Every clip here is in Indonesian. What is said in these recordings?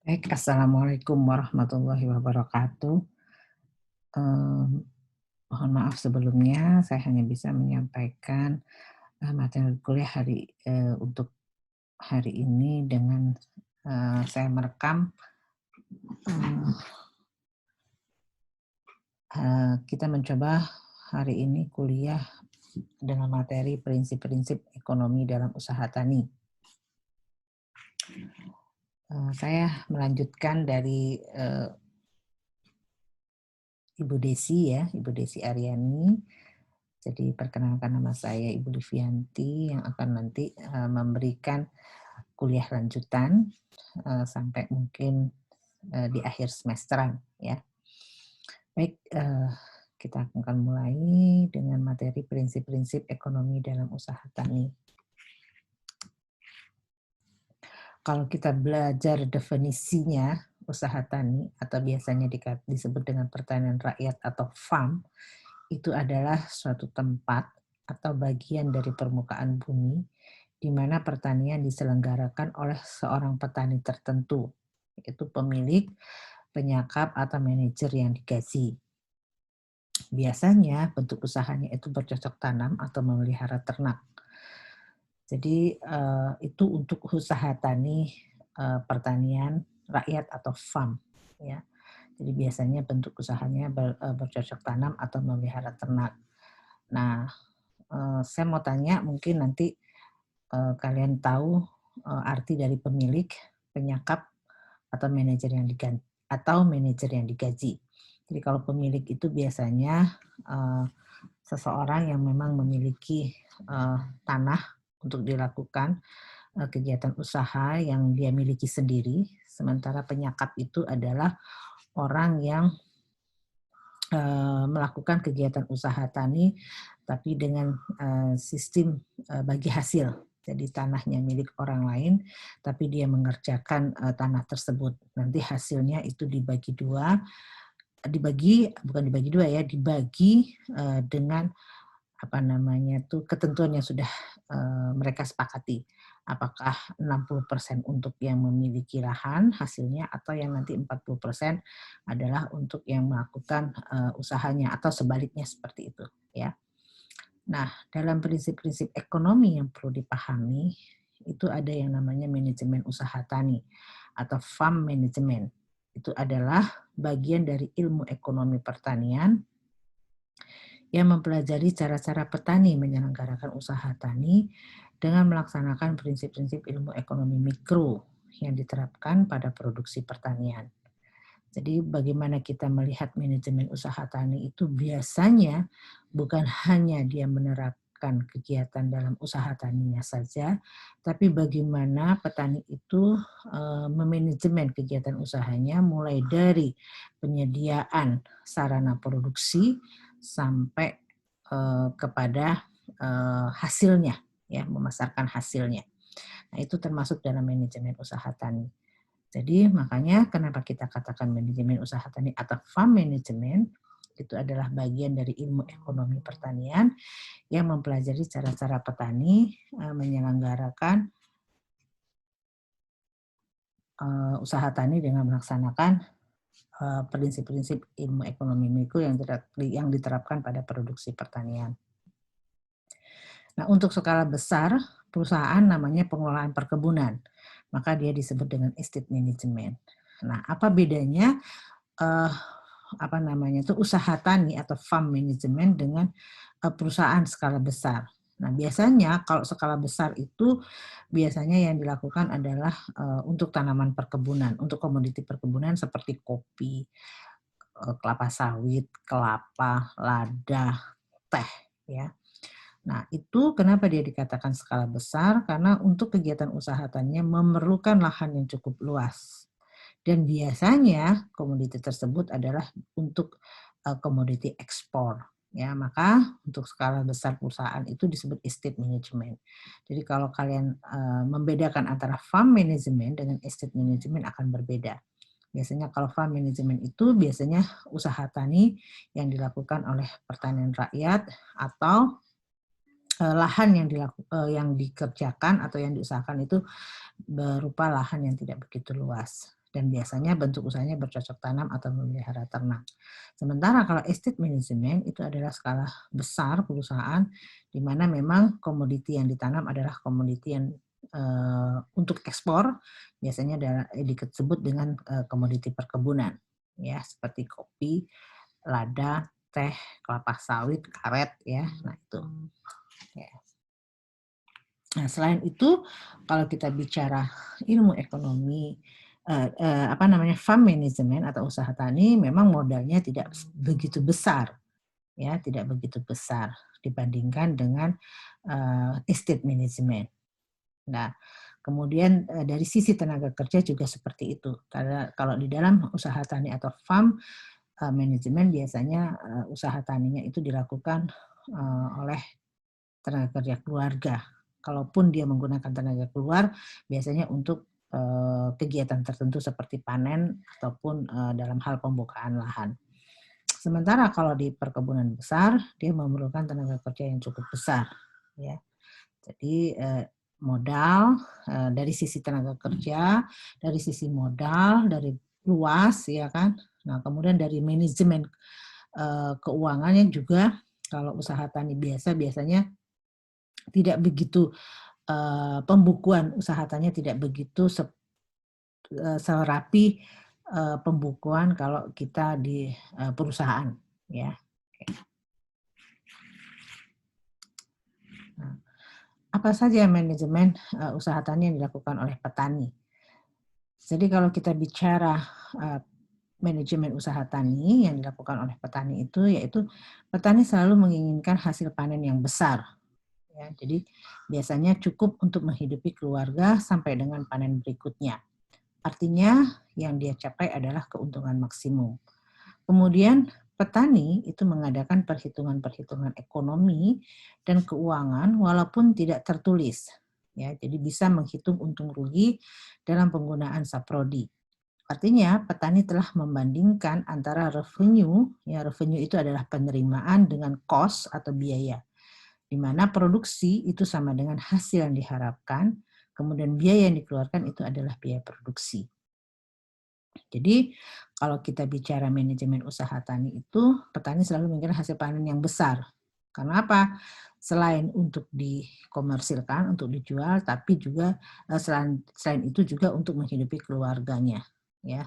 Baik, assalamualaikum warahmatullahi wabarakatuh. Mohon maaf sebelumnya, saya hanya bisa menyampaikan materi kuliah untuk hari ini dengan saya merekam. eee kita mencoba hari ini kuliah dengan materi prinsip-prinsip ekonomi dalam usaha tani. Saya melanjutkan dari Ibu Desi ya, Ibu Desi Aryani. Jadi perkenalkan, nama saya Ibu Livianti yang akan nanti memberikan kuliah lanjutan sampai mungkin di akhir semesteran ya. Baik, kita akan mulai dengan materi prinsip-prinsip ekonomi dalam usaha tani. Kalau kita belajar definisinya usaha tani atau biasanya disebut dengan pertanian rakyat atau farm, itu adalah suatu tempat atau bagian dari permukaan bumi di mana pertanian diselenggarakan oleh seorang petani tertentu, yaitu pemilik, penyakap, atau manajer yang digaji. Biasanya bentuk usahanya itu bercocok tanam atau memelihara ternak. Jadi itu untuk usaha tani pertanian rakyat atau farm ya. Jadi biasanya bentuk usahanya bercocok tanam atau memelihara ternak. Nah, saya mau tanya mungkin nanti kalian tahu arti dari pemilik, penyakap, atau manajer yang digaji. Jadi kalau pemilik itu biasanya seseorang yang memang memiliki tanah untuk dilakukan kegiatan usaha yang dia miliki sendiri, sementara penyakap itu adalah orang yang melakukan kegiatan usaha tani, tapi dengan sistem bagi hasil. Jadi tanahnya milik orang lain, tapi dia mengerjakan tanah tersebut. Nanti hasilnya itu dibagi dua, bukan dibagi dua ya, dibagi dengan apa namanya tuh ketentuan yang sudah mereka sepakati. Apakah 60% untuk yang memiliki lahan hasilnya atau yang nanti 40% adalah untuk yang melakukan usahanya atau sebaliknya seperti itu ya. Nah, dalam prinsip-prinsip ekonomi yang perlu dipahami itu ada yang namanya manajemen usaha tani atau farm management. Itu adalah bagian dari ilmu ekonomi pertanian yang mempelajari cara-cara petani menyelenggarakan usaha tani dengan melaksanakan prinsip-prinsip ilmu ekonomi mikro yang diterapkan pada produksi pertanian. Jadi bagaimana kita melihat manajemen usaha tani itu biasanya bukan hanya dia menerapkan kegiatan dalam usaha taninya saja, tapi bagaimana petani itu memanajemen kegiatan usahanya mulai dari penyediaan sarana produksi sampai kepada hasilnya, ya, memasarkan hasilnya. Nah, itu termasuk dalam manajemen usaha tani. Jadi makanya kenapa kita katakan manajemen usaha tani atau farm management, itu adalah bagian dari ilmu ekonomi pertanian yang mempelajari cara-cara petani menyelenggarakan usaha tani dengan melaksanakan prinsip-prinsip ilmu ekonomi mikro yang diterapkan pada produksi pertanian. Nah, untuk skala besar, perusahaan namanya pengelolaan perkebunan, maka dia disebut dengan estate management. Nah, apa bedanya usaha tani atau farm management dengan perusahaan skala besar? Nah, biasanya kalau skala besar itu biasanya yang dilakukan adalah untuk tanaman perkebunan, untuk komoditi perkebunan seperti kopi, kelapa sawit, kelapa, lada, teh, ya. Nah, itu kenapa dia dikatakan skala besar, karena untuk kegiatan usaha taninya memerlukan lahan yang cukup luas. Dan biasanya komoditi tersebut adalah untuk komoditi ekspor. Ya, maka untuk skala besar perusahaan itu disebut estate management. Jadi kalau kalian membedakan antara farm management dengan estate management akan berbeda. Biasanya kalau farm management itu biasanya usaha tani yang dilakukan oleh pertanian rakyat atau lahan yang dikerjakan atau yang diusahakan itu berupa lahan yang tidak begitu luas. dan biasanya bentuk usahanya bercocok tanam atau memelihara ternak. Sementara kalau estate management itu adalah skala besar perusahaan di mana memang komoditi yang ditanam adalah komoditi yang untuk ekspor, biasanya disebut dengan komoditi perkebunan, ya seperti kopi, lada, teh, kelapa sawit, karet, ya. Nah itu. Ya. Nah selain itu, kalau kita bicara ilmu ekonomi, farm management atau usaha tani, memang modalnya tidak begitu besar, ya, tidak begitu besar dibandingkan dengan estate management. Nah, kemudian dari sisi tenaga kerja juga seperti itu. Karena kalau di dalam usaha tani atau farm manajemen biasanya usaha taninya itu dilakukan oleh tenaga kerja keluarga. Kalaupun dia menggunakan tenaga keluar, biasanya untuk kegiatan tertentu seperti panen ataupun dalam hal pembukaan lahan. Sementara kalau di perkebunan besar, dia memerlukan tenaga kerja yang cukup besar, ya. Jadi modal dari sisi tenaga kerja, dari sisi modal, dari luas, ya kan. Nah, kemudian dari manajemen keuangannya juga, kalau usaha tani biasanya tidak begitu pembukuan usaha tani tidak begitu serapi pembukuan kalau kita di perusahaan, ya. Nah, apa saja manajemen usaha tani yang dilakukan oleh petani? Jadi kalau kita bicara manajemen usaha tani yang dilakukan oleh petani itu, yaitu petani selalu menginginkan hasil panen yang besar. Ya, jadi biasanya cukup untuk menghidupi keluarga sampai dengan panen berikutnya. Artinya yang dia capai adalah keuntungan maksimum. Kemudian petani itu mengadakan perhitungan-perhitungan ekonomi dan keuangan walaupun tidak tertulis. Ya, jadi bisa menghitung untung rugi dalam penggunaan saprodi. Artinya petani telah membandingkan antara revenue, ya revenue itu adalah penerimaan dengan cost atau biaya, di mana produksi itu sama dengan hasil yang diharapkan, kemudian biaya yang dikeluarkan itu adalah biaya produksi. Jadi kalau kita bicara manajemen usaha tani itu, petani selalu menginginkan hasil panen yang besar. Karena apa? Selain untuk dikomersilkan, untuk dijual, tapi juga selain itu juga untuk menghidupi keluarganya, ya.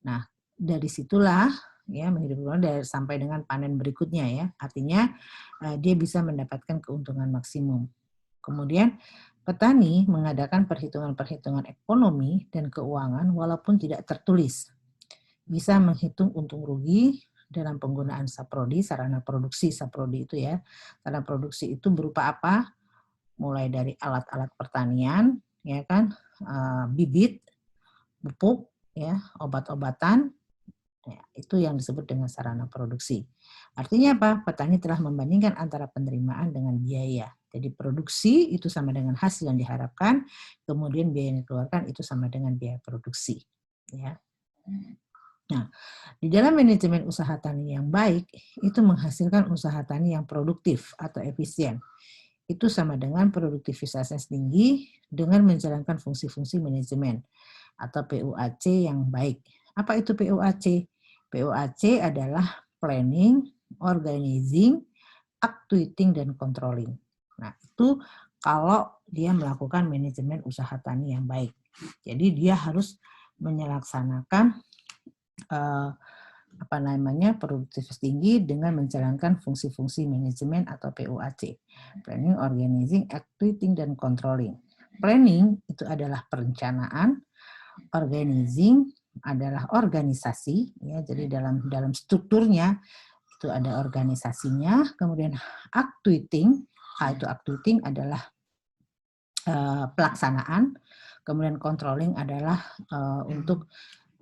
Nah, dari situlah ya menghidupi keluarga sampai dengan panen berikutnya, ya. Artinya dia bisa mendapatkan keuntungan maksimum. Kemudian petani mengadakan perhitungan-perhitungan ekonomi dan keuangan walaupun tidak tertulis. Bisa menghitung untung rugi dalam penggunaan saprodi, sarana produksi saprodi itu, ya. Sarana produksi itu berupa apa? Mulai dari alat-alat pertanian, ya kan, bibit, pupuk, ya, obat-obatan, ya, itu yang disebut dengan sarana produksi. Artinya apa? Petani telah membandingkan antara penerimaan dengan biaya. Jadi produksi itu sama dengan hasil yang diharapkan, kemudian biaya yang dikeluarkan itu sama dengan biaya produksi. Ya. Nah, di dalam manajemen usaha tani yang baik, itu menghasilkan usaha tani yang produktif atau efisien. Itu sama dengan produktivitasnya tinggi dengan menjalankan fungsi-fungsi manajemen atau PUAC yang baik. Apa itu PUAC? PUAC adalah planning, organizing, actuating, dan controlling. Nah, itu kalau dia melakukan manajemen usaha tani yang baik. Jadi dia harus menyelaksanakan produktivitas tinggi dengan menjalankan fungsi-fungsi manajemen atau PUAC. Planning, organizing, actuating, dan controlling. Planning itu adalah perencanaan, organizing adalah organisasi, ya. Jadi dalam strukturnya itu ada organisasinya. Kemudian actuating adalah pelaksanaan. Kemudian controlling adalah untuk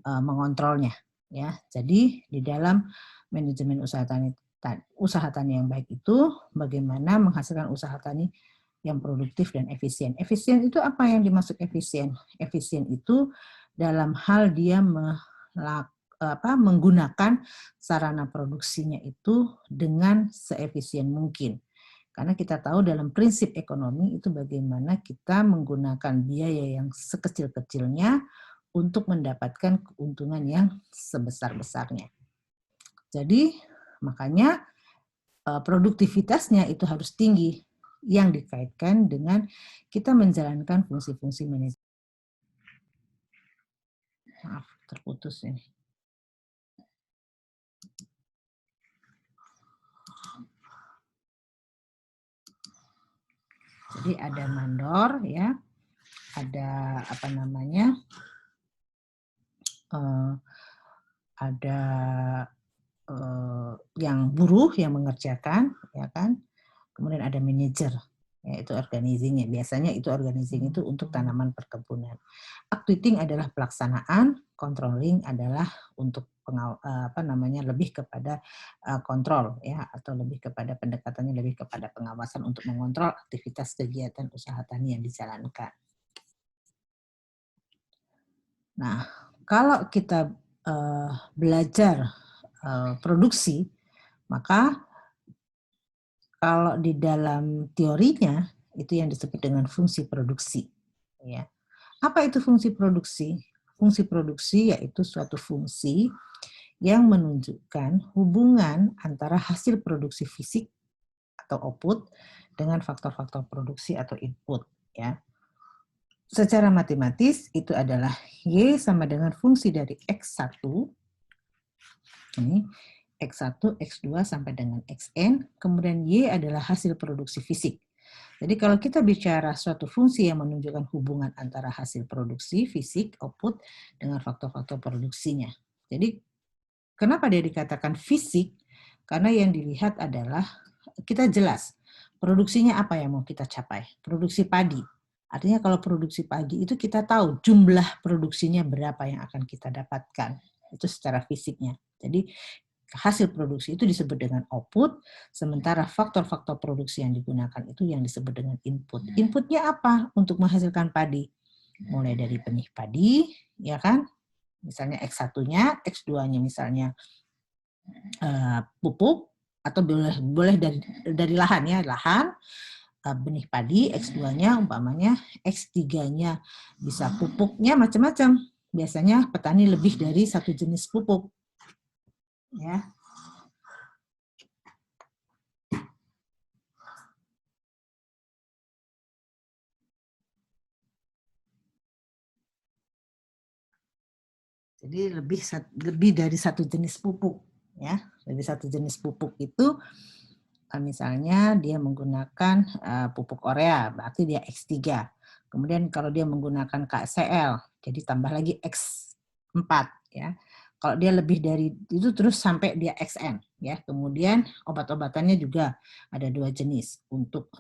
mengontrolnya, ya. Jadi di dalam manajemen usaha tani yang baik itu bagaimana menghasilkan usaha tani yang produktif dan efisien. Efisien itu apa yang dimaksud efisien? Efisien itu dalam hal dia menggunakan sarana produksinya itu dengan seefisien mungkin. Karena kita tahu dalam prinsip ekonomi itu bagaimana kita menggunakan biaya yang sekecil-kecilnya untuk mendapatkan keuntungan yang sebesar-besarnya. Jadi makanya produktivitasnya itu harus tinggi yang dikaitkan dengan kita menjalankan fungsi-fungsi manajemen. Maaf, terputus ini. Jadi ada mandor ya, ada apa namanya, ada yang buruh yang mengerjakan, ya kan. Kemudian ada manajer, yaitu organizing-nya. Biasanya itu organizing itu untuk tanaman perkebunan. Updating adalah pelaksanaan, controlling adalah untuk lebih kepada kontrol ya, atau lebih kepada pendekatannya lebih kepada pengawasan untuk mengontrol aktivitas kegiatan usaha tani yang dijalankan. Nah, kalau kita belajar produksi, maka kalau di dalam teorinya itu yang disebut dengan fungsi produksi. Ya. Apa itu fungsi produksi? Fungsi produksi yaitu suatu fungsi yang menunjukkan hubungan antara hasil produksi fisik atau output dengan faktor-faktor produksi atau input. Ya. Secara matematis itu adalah Y sama dengan fungsi dari X1, ini X1, X2 sampai dengan Xn, kemudian Y adalah hasil produksi fisik. Jadi kalau kita bicara suatu fungsi yang menunjukkan hubungan antara hasil produksi fisik, output, dengan faktor-faktor produksinya. Jadi kenapa dia dikatakan fisik? Karena yang dilihat adalah kita jelas produksinya apa yang mau kita capai. Produksi padi. Artinya kalau produksi padi itu kita tahu jumlah produksinya berapa yang akan kita dapatkan. Itu secara fisiknya. Jadi hasil produksi itu disebut dengan output, sementara faktor-faktor produksi yang digunakan itu yang disebut dengan input. Inputnya apa untuk menghasilkan padi? Mulai dari benih padi, ya kan? Misalnya X1-nya, X2-nya misalnya pupuk, atau boleh dari lahan ya, lahan, benih padi, X2-nya umpamanya, X3-nya bisa pupuknya macam-macam. Biasanya petani lebih dari satu jenis pupuk. Ya. Jadi lebih dari satu jenis pupuk, ya. Lebih satu jenis pupuk itu misalnya dia menggunakan pupuk urea, berarti dia X3. Kemudian kalau dia menggunakan KCl, jadi tambah lagi X4, ya. Kalau dia lebih dari itu terus sampai dia XN, ya. Kemudian obat-obatannya juga ada dua jenis untuk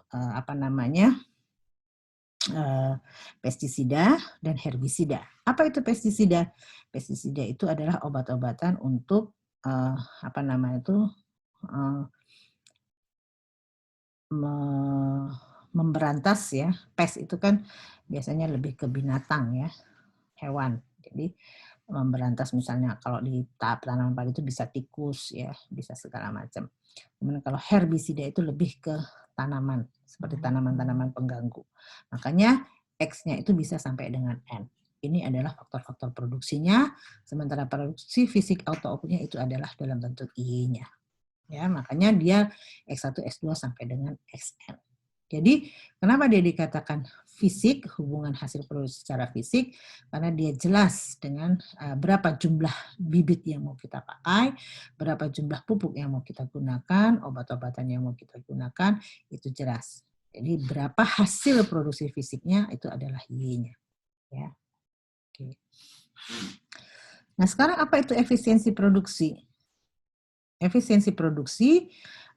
pestisida dan herbisida. Apa itu pestisida? Pestisida itu adalah obat-obatan untuk memberantas ya. Pes itu kan biasanya lebih ke binatang ya, hewan. Jadi memberantas misalnya kalau di tahap tanaman padi itu bisa tikus ya, bisa segala macam. Kemudian kalau herbisida itu lebih ke tanaman, seperti tanaman-tanaman pengganggu. Makanya X-nya itu bisa sampai dengan N. Ini adalah faktor-faktor produksinya, sementara produksi fisik auto output-nya itu adalah dalam bentuk I-nya. Ya, makanya dia X1, X2 sampai dengan Xn. Jadi, kenapa dia dikatakan fisik, hubungan hasil produksi secara fisik? Karena dia jelas dengan berapa jumlah bibit yang mau kita pakai, berapa jumlah pupuk yang mau kita gunakan, obat-obatan yang mau kita gunakan, itu jelas. Jadi, berapa hasil produksi fisiknya, itu adalah Y-nya. Ya. Oke. Nah, sekarang apa itu efisiensi produksi? Efisiensi produksi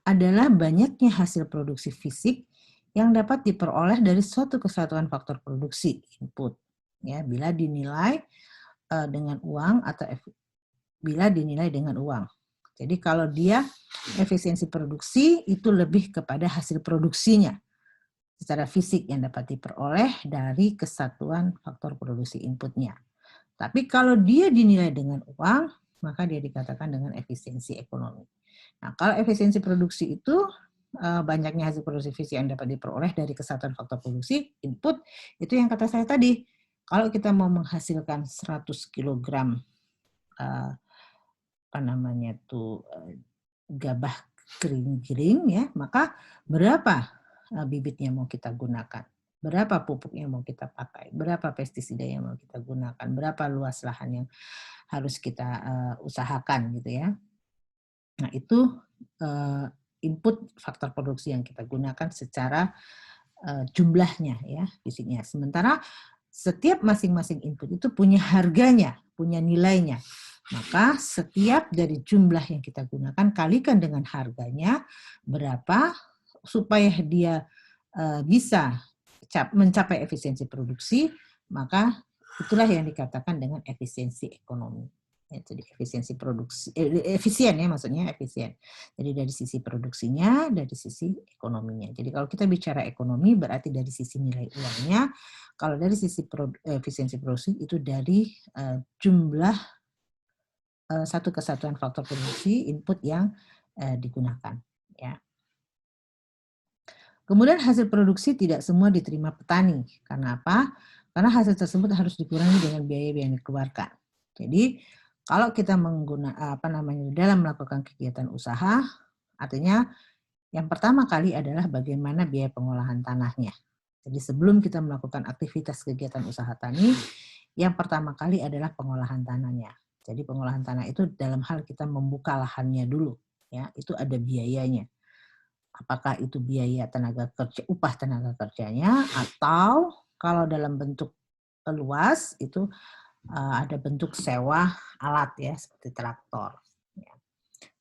adalah banyaknya hasil produksi fisik yang dapat diperoleh dari suatu kesatuan faktor produksi input, ya, bila dinilai dengan uang atau bila dinilai dengan uang. Jadi kalau dia efisiensi produksi itu lebih kepada hasil produksinya secara fisik yang dapat diperoleh dari kesatuan faktor produksi inputnya. Tapi kalau dia dinilai dengan uang, maka dia dikatakan dengan efisiensi ekonomi. Nah, kalau efisiensi produksi itu banyaknya hasil produksi fisik yang dapat diperoleh dari kesatuan faktor produksi input, itu yang kata saya tadi, Kalau kita mau menghasilkan 100 kilogram apa namanya tuh gabah kering ya, maka berapa bibitnya mau kita gunakan, berapa pupuk yang mau kita pakai, berapa pestisida yang mau kita gunakan, berapa luas lahan yang harus kita usahakan gitu ya. Nah itu input faktor produksi yang kita gunakan secara jumlahnya ya fisiknya. Sementara setiap masing-masing input itu punya harganya, punya nilainya. Maka setiap dari jumlah yang kita gunakan kalikan dengan harganya berapa supaya dia bisa mencapai efisiensi produksi, maka itulah yang dikatakan dengan efisiensi ekonomi. Jadi efisiensi produksi, efisien ya maksudnya efisien. Jadi dari sisi produksinya, dari sisi ekonominya. Jadi kalau kita bicara ekonomi berarti dari sisi nilai uangnya, kalau dari sisi efisiensi produksi itu dari jumlah satu kesatuan faktor produksi input yang digunakan. Ya. Kemudian hasil produksi tidak semua diterima petani. Karena apa? Karena hasil tersebut harus dikurangi dengan biaya yang dikeluarkan. Jadi kalau kita dalam melakukan kegiatan usaha, artinya yang pertama kali adalah bagaimana biaya pengolahan tanahnya. Jadi sebelum kita melakukan aktivitas kegiatan usaha tani, yang pertama kali adalah pengolahan tanahnya. Jadi pengolahan tanah itu dalam hal kita membuka lahannya dulu, ya itu ada biayanya. Apakah itu biaya tenaga kerja, upah tenaga kerjanya, atau kalau dalam bentuk luas itu ada bentuk sewa alat ya seperti traktor.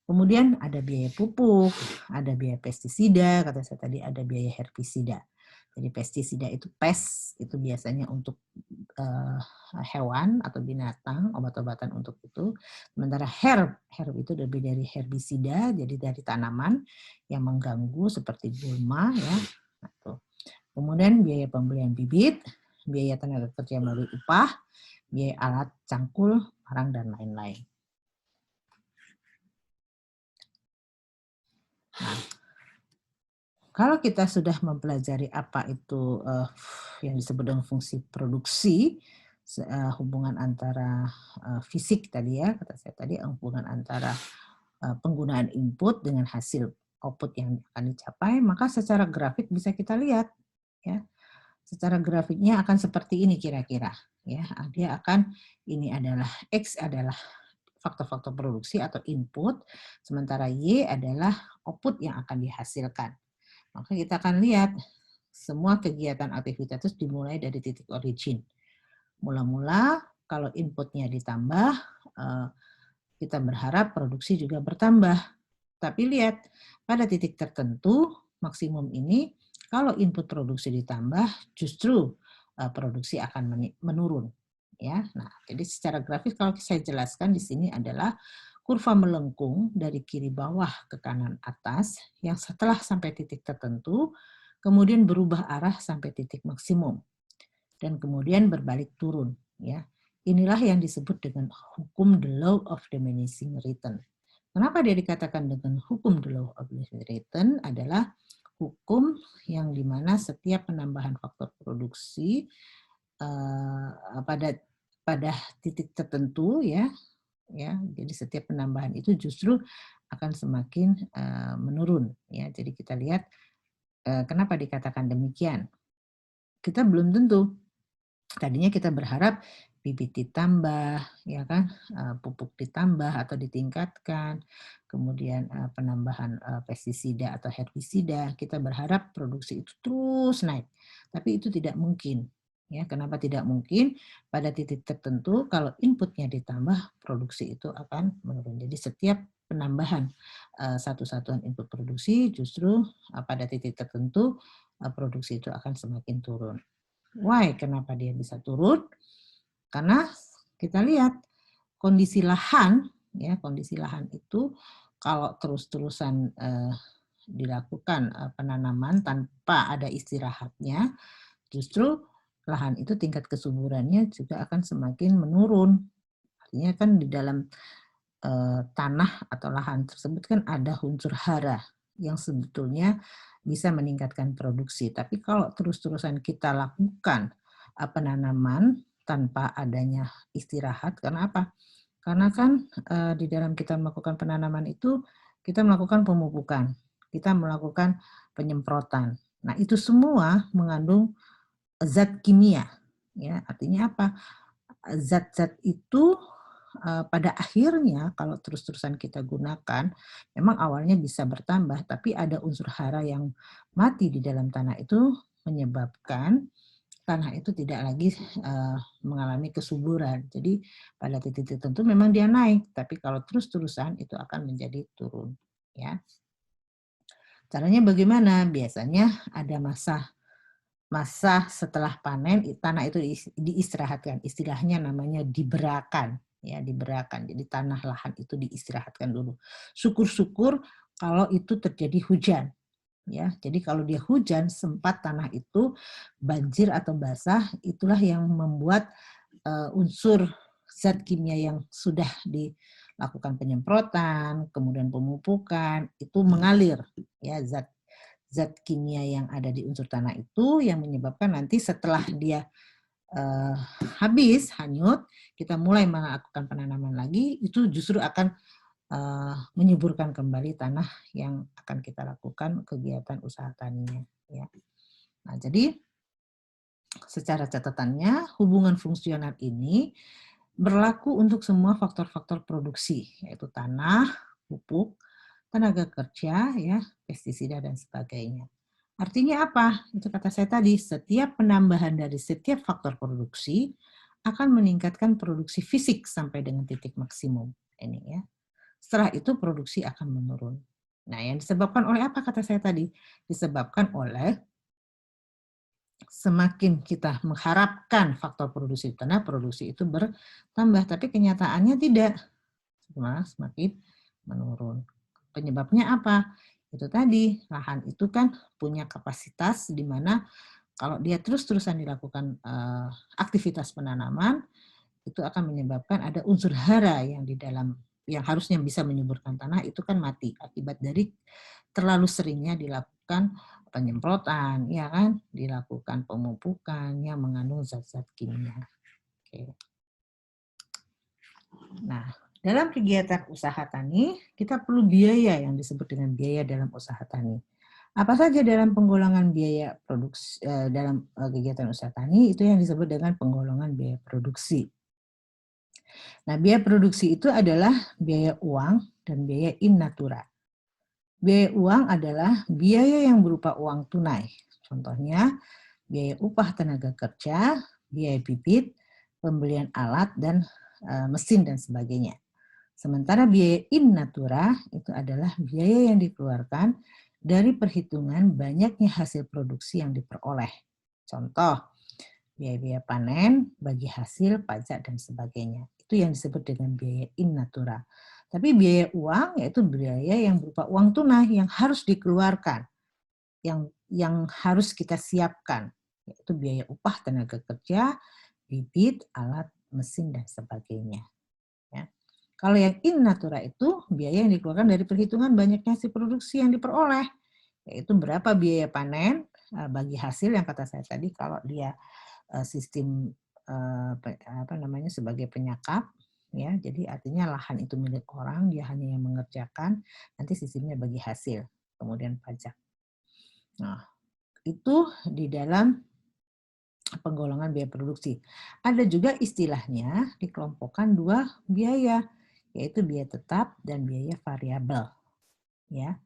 Kemudian ada biaya pupuk, ada biaya pestisida, kata saya tadi ada biaya herbisida. Jadi pestisida itu itu biasanya untuk hewan atau binatang, obat-obatan untuk itu. Sementara herb itu lebih dari herbisida, jadi dari tanaman yang mengganggu seperti gulma ya. Nah, kemudian biaya pembelian bibit, biaya tenaga kerja melalui upah, biaya alat cangkul, parang dan lain-lain. Nah, kalau kita sudah mempelajari apa itu yang disebut dengan fungsi produksi, hubungan antara fisik tadi ya, kata saya tadi, hubungan antara penggunaan input dengan hasil output yang akan dicapai, maka secara grafik bisa kita lihat ya. Secara grafiknya akan seperti ini kira-kira ya. Dia akan ini adalah X adalah faktor-faktor produksi atau input, sementara Y adalah output yang akan dihasilkan. Maka kita akan lihat semua kegiatan aktivitas itu dimulai dari titik origin. Mula-mula kalau inputnya ditambah, kita berharap produksi juga bertambah. Tapi lihat, pada titik tertentu, maksimum ini, kalau input produksi ditambah, justru produksi akan menurun. Ya, nah, jadi secara grafis kalau saya jelaskan di sini adalah kurva melengkung dari kiri bawah ke kanan atas, yang setelah sampai titik tertentu, kemudian berubah arah sampai titik maksimum, dan kemudian berbalik turun. Ya, inilah yang disebut dengan hukum the law of diminishing return. Kenapa dia dikatakan dengan hukum the law of diminishing return? Adalah hukum yang dimana setiap penambahan faktor produksi pada titik tertentu ya, jadi setiap penambahan itu justru akan semakin menurun ya. Jadi kita lihat kenapa dikatakan demikian. Kita belum tentu. Tadinya kita berharap bibit ditambah, ya kan, pupuk ditambah atau ditingkatkan, kemudian penambahan pestisida atau herbisida. Kita berharap produksi itu terus naik, tapi itu tidak mungkin. Ya, kenapa tidak mungkin? Pada titik tertentu kalau inputnya ditambah, produksi itu akan menurun. Jadi setiap penambahan satu satuan input produksi justru pada titik tertentu produksi itu akan semakin turun. Why? Kenapa dia bisa turun? Karena kita lihat kondisi lahan, ya kondisi lahan itu kalau terus-terusan dilakukan penanaman tanpa ada istirahatnya, justru lahan itu tingkat kesuburannya juga akan semakin menurun. Artinya kan di dalam tanah atau lahan tersebut kan ada unsur hara yang sebetulnya bisa meningkatkan produksi. Tapi kalau terus-terusan kita lakukan penanaman tanpa adanya istirahat. Karena apa? Karena kan di dalam kita melakukan penanaman itu kita melakukan pemupukan, kita melakukan penyemprotan. Nah, itu semua mengandung zat kimia, ya. Artinya apa? Zat-zat itu pada akhirnya kalau terus-terusan kita gunakan, memang awalnya bisa bertambah, tapi ada unsur hara yang mati di dalam tanah itu menyebabkan tanah itu tidak lagi mengalami kesuburan. Jadi pada titik tertentu memang dia naik, tapi kalau terus-terusan itu akan menjadi turun. Ya, caranya bagaimana? Biasanya ada masa setelah panen tanah itu diistirahatkan, istilahnya namanya diberakan, ya diberakan. Jadi tanah lahan itu diistirahatkan dulu. Syukur-syukur kalau itu terjadi hujan, ya. Jadi kalau dia hujan sempat tanah itu banjir atau basah, itulah yang membuat unsur zat kimia yang sudah dilakukan penyemprotan, kemudian pemupukan itu mengalir, ya zat zat kimia yang ada di unsur tanah itu yang menyebabkan nanti setelah dia habis hanyut, kita mulai melakukan penanaman lagi, itu justru akan menyuburkan kembali tanah yang akan kita lakukan kegiatan usaha taninya. Ya. Nah, jadi secara catatannya hubungan fungsional ini berlaku untuk semua faktor-faktor produksi, yaitu tanah, pupuk, tenaga kerja, ya, pestisida dan sebagainya. Artinya apa? Itu kata saya tadi, setiap penambahan dari setiap faktor produksi akan meningkatkan produksi fisik sampai dengan titik maksimum. Ini ya. Setelah itu produksi akan menurun. Nah, yang disebabkan oleh apa kata saya tadi? Disebabkan oleh semakin kita mengharapkan faktor produksi tanah, produksi itu bertambah, tapi kenyataannya tidak, malah semakin menurun. Penyebabnya apa? Itu tadi, lahan itu kan punya kapasitas di mana kalau dia terus-terusan dilakukan aktivitas penanaman, itu akan menyebabkan ada unsur hara yang di dalam yang harusnya bisa menyuburkan tanah itu kan mati akibat dari terlalu seringnya dilakukan penyemprotan, ya kan, dilakukan pemupukan yang mengandung zat-zat kimia. Oke. Nah, dalam kegiatan usaha tani, kita perlu biaya yang disebut dengan biaya dalam usaha tani. Apa saja dalam penggolongan biaya produksi dalam kegiatan usaha tani itu yang disebut dengan penggolongan biaya produksi. Nah, biaya produksi itu adalah biaya uang dan biaya in natura. Biaya uang adalah biaya yang berupa uang tunai. Contohnya, biaya upah tenaga kerja, biaya bibit, pembelian alat dan mesin dan sebagainya. Sementara biaya in natura itu adalah biaya yang dikeluarkan dari perhitungan banyaknya hasil produksi yang diperoleh. Contoh, biaya-biaya panen, bagi hasil, pajak, dan sebagainya. Itu yang disebut dengan biaya in natura. Tapi biaya uang yaitu biaya yang berupa uang tunai yang harus dikeluarkan, yang harus kita siapkan, yaitu biaya upah tenaga kerja, bibit, alat, mesin, dan sebagainya. Ya. Kalau yang in natura itu biaya yang dikeluarkan dari perhitungan banyaknya hasil produksi yang diperoleh, yaitu berapa biaya panen bagi hasil yang kata saya tadi kalau dia sistem apa namanya sebagai penyakap, ya, jadi artinya lahan itu milik orang, dia hanya yang mengerjakan, nanti sistemnya bagi hasil, kemudian pajak. Nah, itu di dalam penggolongan biaya produksi. Ada juga istilahnya dikelompokkan dua biaya, yaitu biaya tetap dan biaya variabel. Ya,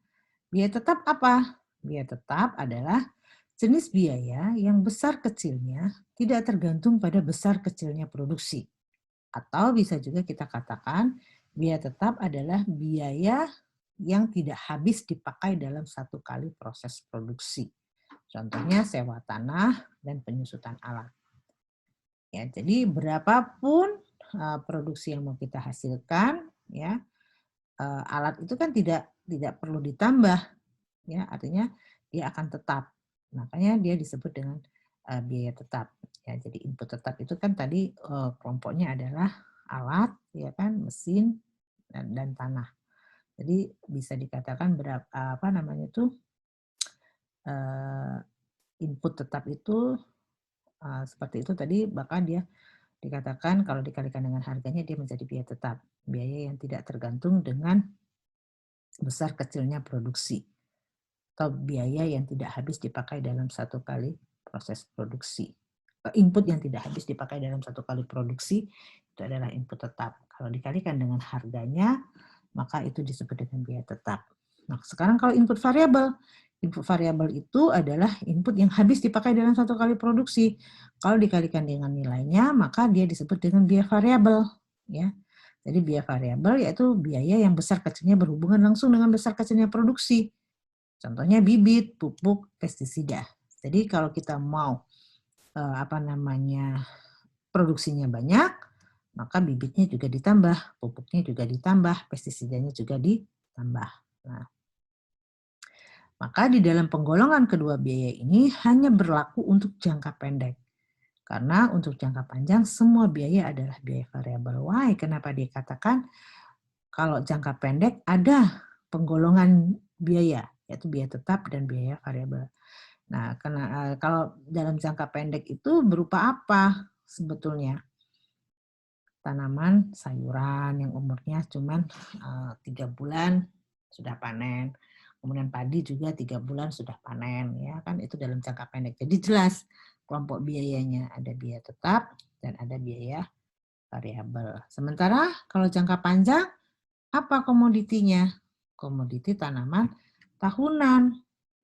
biaya tetap apa? Biaya tetap adalah jenis biaya yang besar kecilnya tidak tergantung pada besar kecilnya produksi. Atau bisa juga kita katakan biaya tetap adalah biaya yang tidak habis dipakai dalam satu kali proses produksi. Contohnya sewa tanah dan penyusutan alat. Ya, jadi berapapun produksi yang mau kita hasilkan, ya alat itu kan tidak perlu ditambah, ya artinya dia akan tetap. Makanya dia disebut dengan biaya tetap. Ya, jadi input tetap itu kan tadi kelompoknya adalah alat, ya kan, mesin dan tanah. Jadi bisa dikatakan berapa apa namanya itu input tetap itu seperti itu tadi, bahkan dia Dikatakan kalau dikalikan dengan harganya dia menjadi biaya tetap, biaya yang tidak tergantung dengan besar kecilnya produksi atau biaya yang tidak habis dipakai dalam satu kali proses produksi. Input yang tidak habis dipakai dalam satu kali produksi itu adalah input tetap. Kalau dikalikan dengan harganya, maka itu disebut dengan biaya tetap. Nah, sekarang kalau input variabel itu adalah input yang habis dipakai dalam satu kali produksi. Kalau dikalikan dengan nilainya, maka dia disebut dengan biaya variabel, ya. Jadi biaya variabel yaitu biaya yang besar kecilnya berhubungan langsung dengan besar kecilnya produksi. Contohnya bibit, pupuk, pestisida. Jadi kalau kita mau produksinya banyak, maka bibitnya juga ditambah, pupuknya juga ditambah, pestisidanya juga ditambah. Nah, maka di dalam penggolongan kedua biaya ini hanya berlaku untuk jangka pendek. Karena untuk jangka panjang semua biaya adalah biaya variabel. Why? Kenapa dikatakan kalau jangka pendek ada penggolongan biaya, yaitu biaya tetap dan biaya variabel. Nah, kalau dalam jangka pendek itu berupa apa sebetulnya? Tanaman sayuran yang umurnya cuma 3 bulan sudah panen. Kemudian padi juga 3 bulan sudah panen, ya kan itu dalam jangka pendek. Jadi jelas kelompok biayanya ada biaya tetap dan ada biaya variabel. Sementara kalau jangka panjang apa komoditinya? Komoditi tanaman tahunan,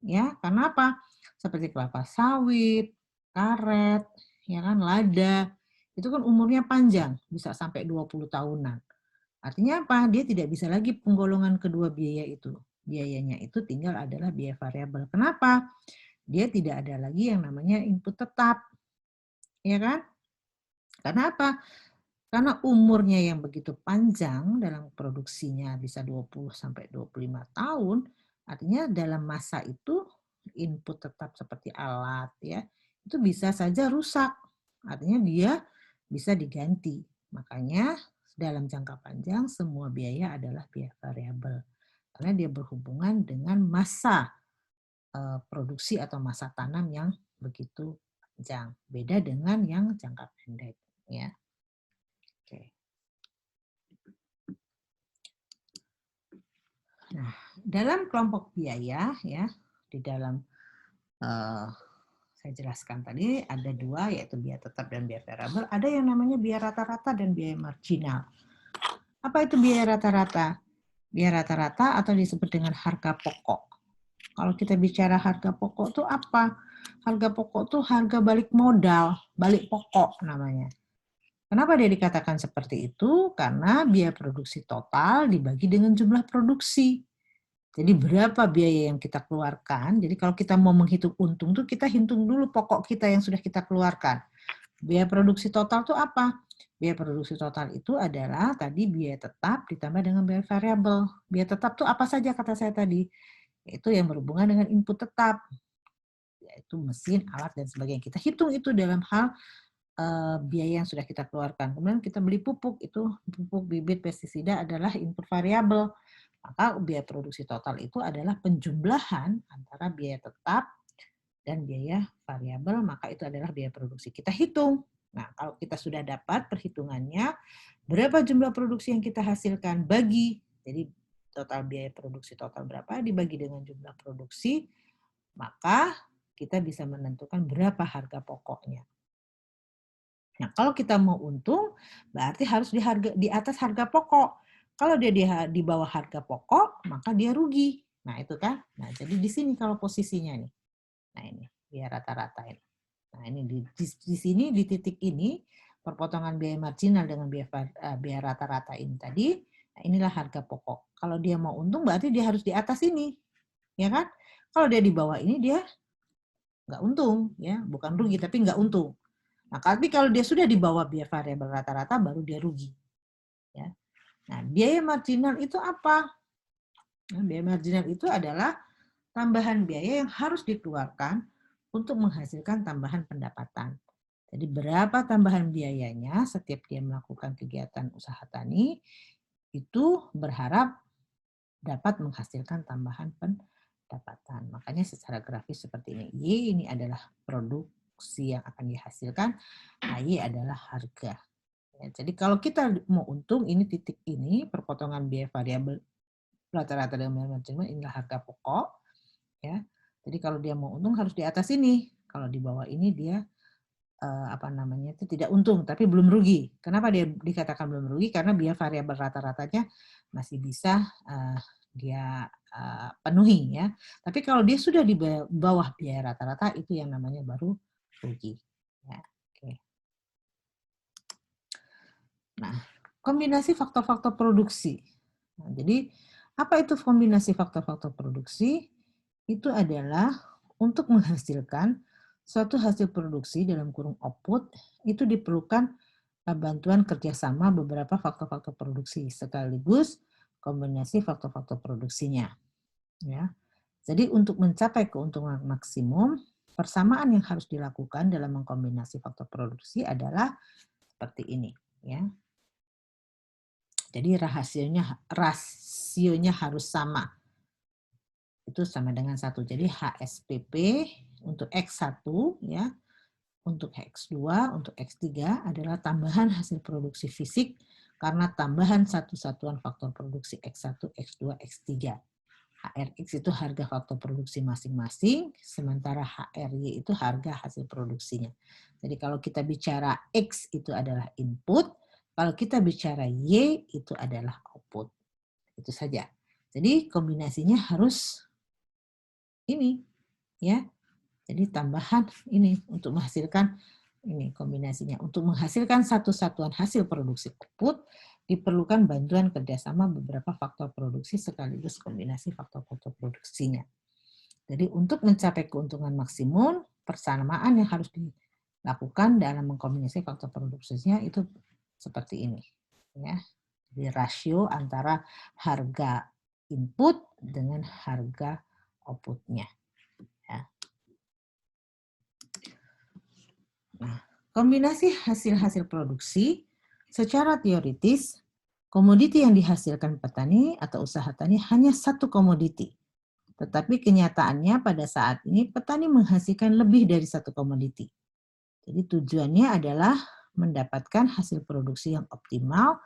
ya. Karena apa? Seperti kelapa sawit, karet, ya kan, lada. Itu kan umurnya panjang, bisa sampai 20 tahunan. Artinya apa? Dia tidak bisa lagi penggolongan kedua biaya itu. Biayanya itu tinggal adalah biaya variabel. Kenapa? Dia tidak ada lagi yang namanya input tetap, ya kan? Karena apa? Karena umurnya yang begitu panjang dalam produksinya bisa 20 sampai 25 tahun, artinya dalam masa itu input tetap seperti alat ya, itu bisa saja rusak. Artinya dia bisa diganti. Makanya dalam jangka panjang semua biaya adalah biaya variabel. Karena dia berhubungan dengan masa produksi atau masa tanam yang begitu panjang. Beda dengan yang jangka pendek ya. Oke. Nah, dalam kelompok biaya ya, di dalam saya jelaskan tadi ada dua yaitu biaya tetap dan biaya variabel. Ada yang namanya biaya rata-rata dan biaya marginal. Apa itu biaya rata-rata? Biaya rata-rata atau disebut dengan harga pokok. Kalau kita bicara harga pokok itu apa? Harga pokok itu harga balik modal, balik pokok namanya. Kenapa dia dikatakan seperti itu? Karena biaya produksi total dibagi dengan jumlah produksi. Jadi berapa biaya yang kita keluarkan. Jadi kalau kita mau menghitung untung tuh kita hitung dulu pokok kita yang sudah kita keluarkan. Biaya produksi total itu apa? Biaya produksi total itu adalah tadi biaya tetap ditambah dengan biaya variabel. Biaya tetap itu apa saja kata saya tadi? Itu yang berhubungan dengan input tetap. Yaitu mesin, alat, dan sebagainya. Kita hitung itu dalam hal biaya yang sudah kita keluarkan. Kemudian kita beli pupuk, itu pupuk, bibit, pestisida adalah input variabel. Maka biaya produksi total itu adalah penjumlahan antara biaya tetap dan biaya variabel, maka itu adalah biaya produksi. Kita hitung. Nah, kalau kita sudah dapat perhitungannya, berapa jumlah produksi yang kita hasilkan, bagi. Jadi total biaya produksi total berapa, dibagi dengan jumlah produksi, maka kita bisa menentukan berapa harga pokoknya. Nah, kalau kita mau untung, berarti harus di atas harga pokok. Kalau dia di bawah harga pokok, maka dia rugi. Nah, itu kan. Nah, jadi di sini kalau posisinya nih. Nah, ini biaya rata-rata ini. Nah, ini di sini di titik ini perpotongan biaya marginal dengan biaya rata-rata ini tadi. Nah, inilah harga pokok. Kalau dia mau untung berarti dia harus di atas ini. Ya kan? Kalau dia di bawah ini dia nggak untung, ya, bukan rugi tapi nggak untung. Nah, tapi kalau dia sudah di bawah biaya variabel rata-rata baru dia rugi. Ya. Nah, biaya marginal itu apa? Nah, biaya marginal itu adalah tambahan biaya yang harus dikeluarkan untuk menghasilkan tambahan pendapatan. Jadi berapa tambahan biayanya setiap dia melakukan kegiatan usaha tani, itu berharap dapat menghasilkan tambahan pendapatan. Makanya secara grafis seperti ini. Y ini adalah produk produksi yang akan dihasilkan, Y adalah harga. Ya, jadi kalau kita mau untung, ini titik ini, perpotongan biaya variabel rata-rata dengan manajemen, inilah harga pokok. Ya. Jadi kalau dia mau untung harus di atas ini. Kalau di bawah ini dia itu tidak untung, tapi belum rugi. Kenapa dia dikatakan belum rugi? Karena biaya variabel rata-ratanya masih bisa dia penuhi ya. Tapi kalau dia sudah di bawah biaya rata-rata, itu yang namanya baru rugi. Ya, oke. Nah, kombinasi faktor-faktor produksi. Nah, jadi apa itu kombinasi faktor-faktor produksi? Itu adalah untuk menghasilkan suatu hasil produksi dalam kurung output, itu diperlukan bantuan kerjasama beberapa faktor-faktor produksi sekaligus kombinasi faktor-faktor produksinya. Ya. Jadi untuk mencapai keuntungan maksimum, persamaan yang harus dilakukan dalam mengkombinasi faktor produksi adalah seperti ini. Ya. Jadi rasionya harus sama. Itu sama dengan 1. Jadi HSPP untuk X1 ya, untuk X2, untuk X3 adalah tambahan hasil produksi fisik karena tambahan satu satuan faktor produksi X1, X2, X3. HRX itu harga faktor produksi masing-masing, sementara HRY itu harga hasil produksinya. Jadi kalau kita bicara X itu adalah input, kalau kita bicara Y itu adalah output. Itu saja. Jadi kombinasinya harus ini ya. Jadi tambahan ini untuk menghasilkan ini kombinasinya. Untuk menghasilkan satu satuan hasil produksi output diperlukan bantuan kerjasama beberapa faktor produksi sekaligus kombinasi faktor-faktor produksinya. Jadi untuk mencapai keuntungan maksimum, persamaan yang harus dilakukan dalam mengkombinasi faktor produksinya itu seperti ini. Ya. Jadi rasio antara harga input dengan harga outputnya. Ya. Nah, kombinasi hasil-hasil produksi secara teoritis, komoditi yang dihasilkan petani atau usaha tani hanya satu komoditi. Tetapi kenyataannya pada saat ini petani menghasilkan lebih dari satu komoditi. Jadi tujuannya adalah mendapatkan hasil produksi yang optimal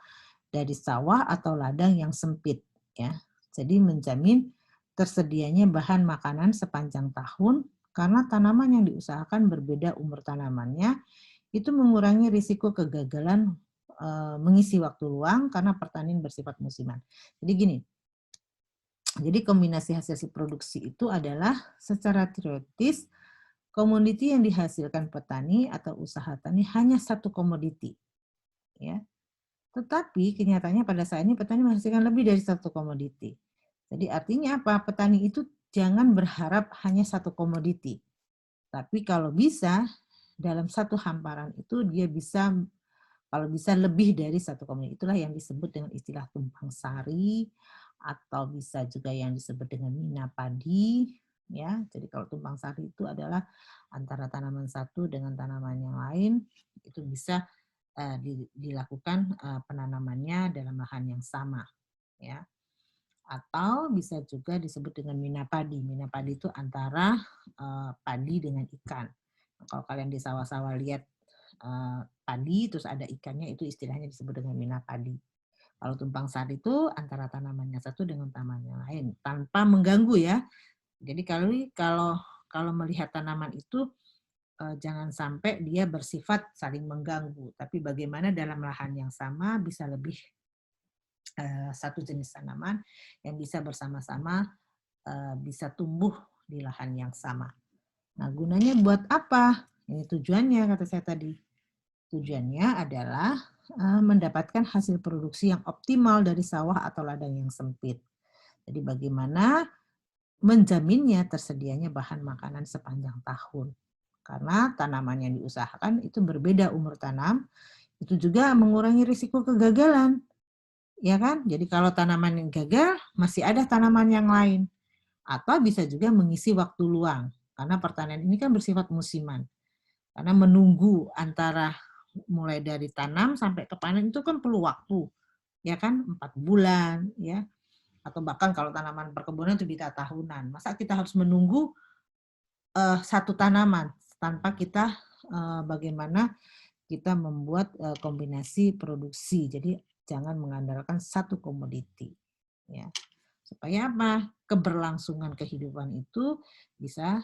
dari sawah atau ladang yang sempit. Ya. Jadi menjamin tersedianya bahan makanan sepanjang tahun karena tanaman yang diusahakan berbeda umur tanamannya, itu mengurangi risiko kegagalan mengisi waktu luang karena pertanian bersifat musiman. Jadi gini, jadi kombinasi hasil produksi itu adalah secara teoritis komoditi yang dihasilkan petani atau usaha tani hanya satu komoditi. Ya. Tetapi kenyataannya pada saat ini petani menghasilkan lebih dari satu komoditi. Jadi artinya apa? Petani itu jangan berharap hanya satu komoditi. Tapi kalau bisa, dalam satu hamparan itu dia bisa, kalau bisa lebih dari satu komoditi. Itulah yang disebut dengan istilah tumpang sari, atau bisa juga yang disebut dengan mina padi. Ya, jadi kalau tumpang sari itu adalah antara tanaman satu dengan tanaman yang lain, itu bisa dilakukan penanamannya dalam lahan yang sama. Ya. Atau bisa juga disebut dengan mina padi. Mina padi itu antara padi dengan ikan. Kalau kalian di sawah-sawah lihat padi terus ada ikannya, itu istilahnya disebut dengan mina padi. Kalau tumpang sari itu antara tanamannya satu dengan tanaman yang lain tanpa mengganggu ya. Jadi kalau melihat tanaman itu jangan sampai dia bersifat saling mengganggu, tapi bagaimana dalam lahan yang sama bisa lebih satu jenis tanaman yang bisa bersama-sama bisa tumbuh di lahan yang sama. Nah, gunanya buat apa? Ini tujuannya kata saya tadi. Tujuannya adalah mendapatkan hasil produksi yang optimal dari sawah atau ladang yang sempit. Jadi bagaimana menjaminnya tersedianya bahan makanan sepanjang tahun. Karena tanaman yang diusahakan itu berbeda umur tanam, itu juga mengurangi risiko kegagalan. Ya kan? Jadi kalau tanaman yang gagal, masih ada tanaman yang lain. Atau bisa juga mengisi waktu luang. Karena pertanian ini kan bersifat musiman. Karena menunggu antara mulai dari tanam sampai ke panen itu kan perlu waktu. Ya kan? 4 bulan. Ya. Atau bahkan kalau tanaman perkebunan itu bisa tahunan. Masa kita harus menunggu satu tanaman tanpa kita bagaimana kita membuat kombinasi produksi. Jadi jangan mengandalkan satu komoditi. Ya. Supaya apa? Keberlangsungan kehidupan itu bisa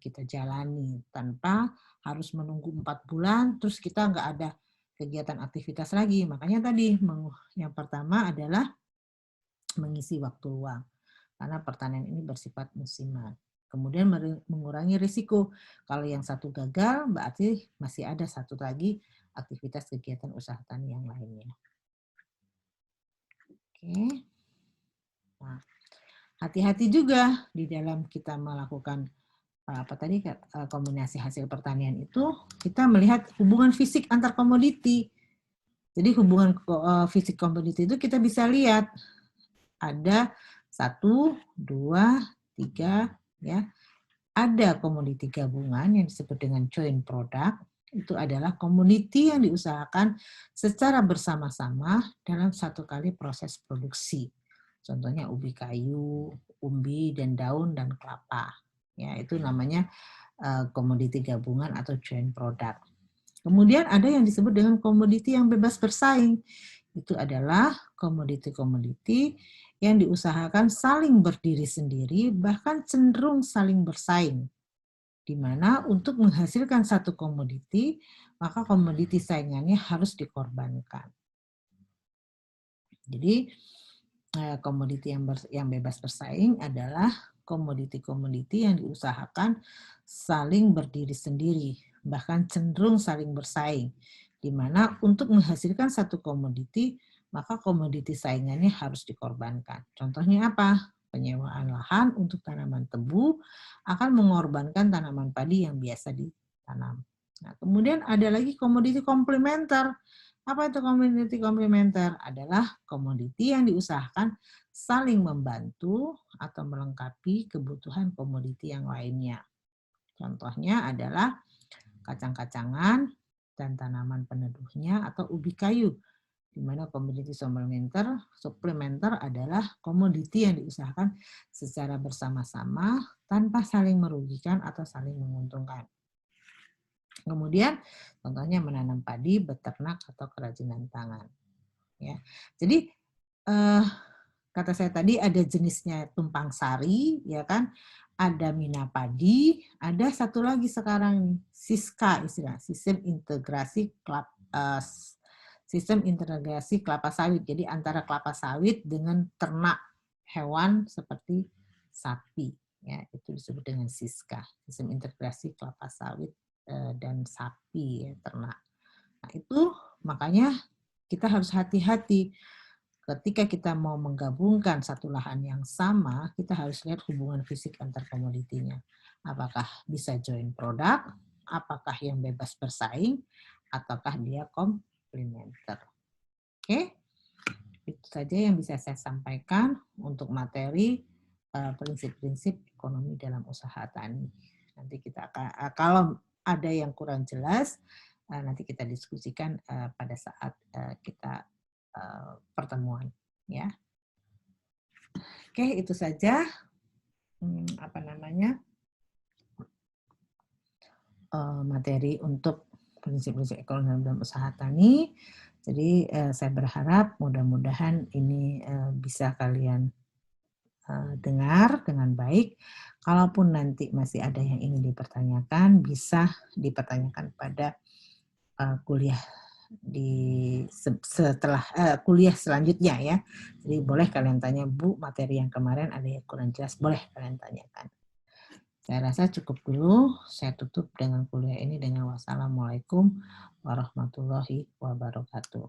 kita jalani tanpa harus menunggu 4 bulan, terus kita nggak ada kegiatan aktivitas lagi. Makanya tadi yang pertama adalah mengisi waktu luang. Karena pertanian ini bersifat musiman. Kemudian mengurangi risiko. Kalau yang satu gagal, berarti masih ada satu lagi aktivitas kegiatan usaha tani yang lainnya. Oke. Nah, hati-hati juga di dalam kita melakukan kombinasi hasil pertanian itu, kita melihat hubungan fisik antar komoditi. Jadi hubungan fisik komoditi itu kita bisa lihat ada 1, 2, 3, ya. Ada komoditi gabungan yang disebut dengan joint product. Itu adalah komoditi yang diusahakan secara bersama-sama dalam satu kali proses produksi. Contohnya ubi kayu, umbi dan daun dan kelapa. Ya, itu namanya komoditi gabungan atau joint product. Kemudian ada yang disebut dengan komoditi yang bebas bersaing. Itu adalah komoditi-komoditi yang diusahakan saling berdiri sendiri, bahkan cenderung saling bersaing. Di mana untuk menghasilkan satu komoditi, maka komoditi saingannya harus dikorbankan. Jadi komoditi yang bebas bersaing adalah komoditi-komoditi yang diusahakan saling berdiri sendiri, bahkan cenderung saling bersaing, di mana untuk menghasilkan satu komoditi, maka komoditi saingannya harus dikorbankan. Contohnya apa? Penyewaan lahan untuk tanaman tebu akan mengorbankan tanaman padi yang biasa ditanam. Nah, kemudian ada lagi komoditi komplementer. Apa itu komoditi komplementer? Adalah komoditi yang diusahakan saling membantu atau melengkapi kebutuhan komoditi yang lainnya. Contohnya adalah kacang-kacangan dan tanaman peneduhnya atau ubi kayu, di mana komoditi suplementer adalah komoditi yang diusahakan secara bersama-sama tanpa saling merugikan atau saling menguntungkan. Kemudian contohnya menanam padi, beternak, atau kerajinan tangan. Ya. Jadi kata saya tadi ada jenisnya tumpang sari, ya kan? Ada mina padi, ada satu lagi sekarang SISKA istilah, sistem integrasi kelapa sawit. Jadi antara kelapa sawit dengan ternak hewan seperti sapi, ya itu disebut dengan SISKA, sistem integrasi kelapa sawit dan sapi ya, ternak. Nah, itu makanya kita harus hati-hati ketika kita mau menggabungkan satu lahan yang sama, kita harus lihat hubungan fisik antar komoditinya. Apakah bisa joint product, apakah yang bebas bersaing, ataukah dia komplementer. Oke, itu saja yang bisa saya sampaikan untuk materi prinsip-prinsip ekonomi dalam usaha tani. Nanti kita akan, kalau ada yang kurang jelas, nanti kita diskusikan pada saat kita pertemuan. Ya, oke, itu saja materi untuk prinsip-prinsip ekonomi dalam usaha tani. Jadi saya berharap mudah-mudahan ini bisa kalian dengar dengan baik. Kalaupun nanti masih ada yang ingin dipertanyakan, bisa dipertanyakan pada kuliah setelah kuliah selanjutnya ya. Jadi boleh kalian tanya, Bu, materi yang kemarin ada yang kurang jelas, boleh kalian tanyakan. Saya rasa cukup dulu. Saya tutup dengan kuliah ini dengan wassalamualaikum warahmatullahi wabarakatuh.